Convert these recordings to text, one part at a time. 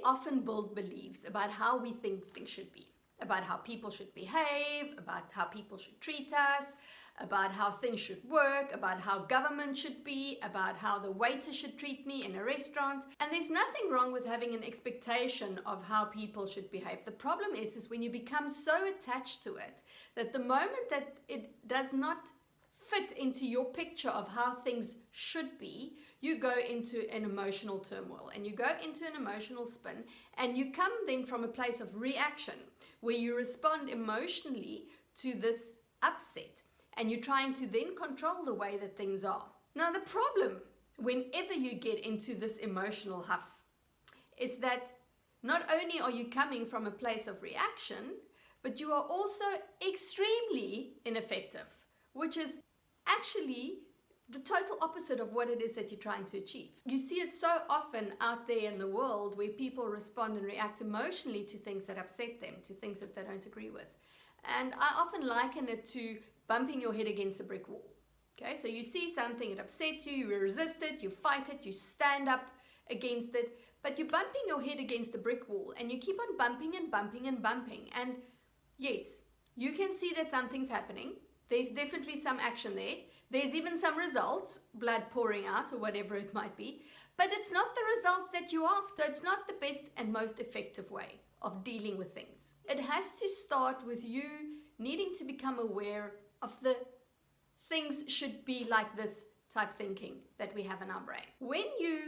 often build beliefs about how we think things should be, about how people should behave, about how people should treat us, about how things should work, about how government should be, about how the waiter should treat me in a restaurant. And there's nothing wrong with having an expectation of how people should behave. The problem is when you become so attached to it that the moment that it does not fit into your picture of how things should be, you go into an emotional turmoil and you go into an emotional spin, and you come then from a place of reaction where you respond emotionally to this upset, and you're trying to then control the way that things are. Now, the problem whenever you get into this emotional huff is that not only are you coming from a place of reaction, but you are also extremely ineffective, which is actually the total opposite of what it is that you're trying to achieve. You see it so often out there in the world where people respond and react emotionally to things that upset them, to things that they don't agree with. And I often liken it to bumping your head against a brick wall. Okay, so you see something, it upsets you, you resist it, you fight it, you stand up against it, but you're bumping your head against a brick wall and you keep on bumping and bumping and bumping. And yes, you can see that something's happening. There's definitely some action there. There's even some results, blood pouring out or whatever it might be, but it's not the results that you're after. It's not the best and most effective way of dealing with things. It has to start with you needing to become aware of the things should be like this type thinking that we have in our brain. When you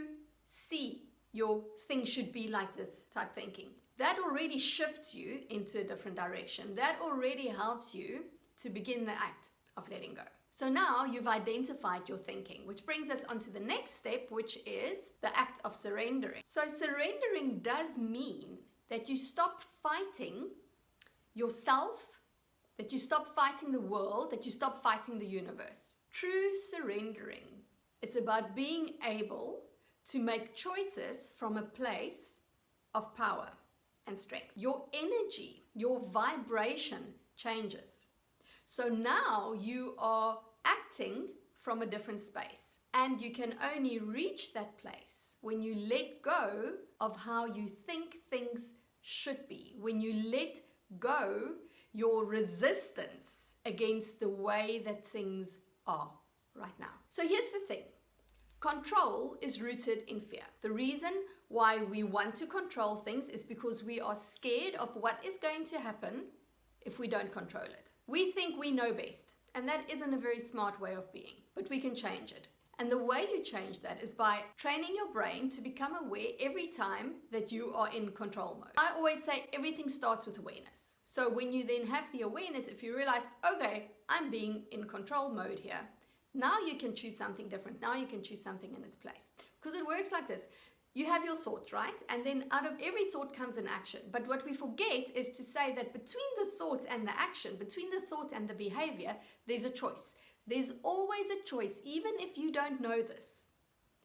see your things should be like this type thinking, that already shifts you into a different direction. That already helps you to begin the act of letting go. So now you've identified your thinking, which brings us on to the next step, which is the act of surrendering. So surrendering does mean that you stop fighting yourself, that you stop fighting the world, that you stop fighting the universe. True surrendering is about being able to make choices from a place of power and strength. Your energy, your vibration changes. So now you are acting from a different space, and you can only reach that place when you let go of how you think things should be, when you let go your resistance against the way that things are right now. So here's the thing. Control is rooted in fear. The reason why we want to control things is because we are scared of what is going to happen if we don't control it. We think we know best, and that isn't a very smart way of being, but we can change it. And the way you change that is by training your brain to become aware every time that you are in control mode. I always say everything starts with awareness. So when you then have the awareness, if you realize, okay, I'm being in control mode here, now you can choose something different. Now you can choose something in its place. Because it works like this. You have your thoughts, right? And then out of every thought comes an action. But what we forget is to say that between the thought and the action, between the thought and the behavior, there's a choice. There's always a choice, even if you don't know this.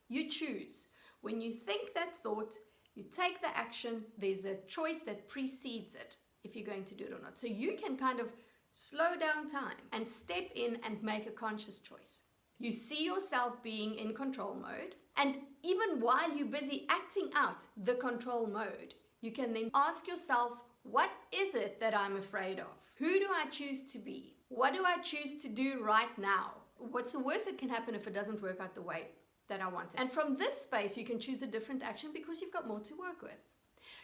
You choose. When you think that thought, you take the action, there's a choice that precedes it, if you're going to do it or not. So you can kind of slow down time and step in and make a conscious choice. You see yourself being in control mode, and even while you're busy acting out the control mode, you can then ask yourself, what is it that I'm afraid of? Who do I choose to be? What do I choose to do right now? What's the worst that can happen if it doesn't work out the way that I want it? And from this space, you can choose a different action because you've got more to work with.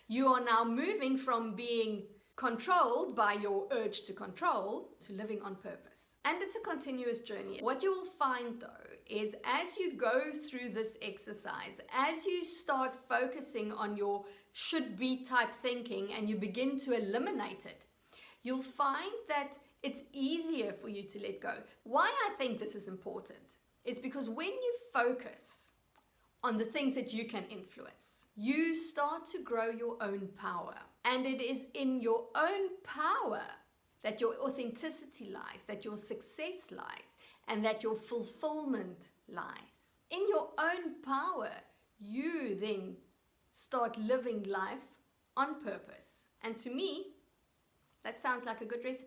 You are now moving from being controlled by your urge to control to living on purpose. And it's a continuous journey. What you will find though is as you go through this exercise, as you start focusing on your should be type thinking and you begin to eliminate it, you'll find that it's easier for you to let go. Why I think this is important is because when you focus on the things that you can influence, you start to grow your own power. And it is in your own power that your authenticity lies, that your success lies, and that your fulfillment lies. In your own power, you then start living life on purpose. And to me, that sounds like a good recipe.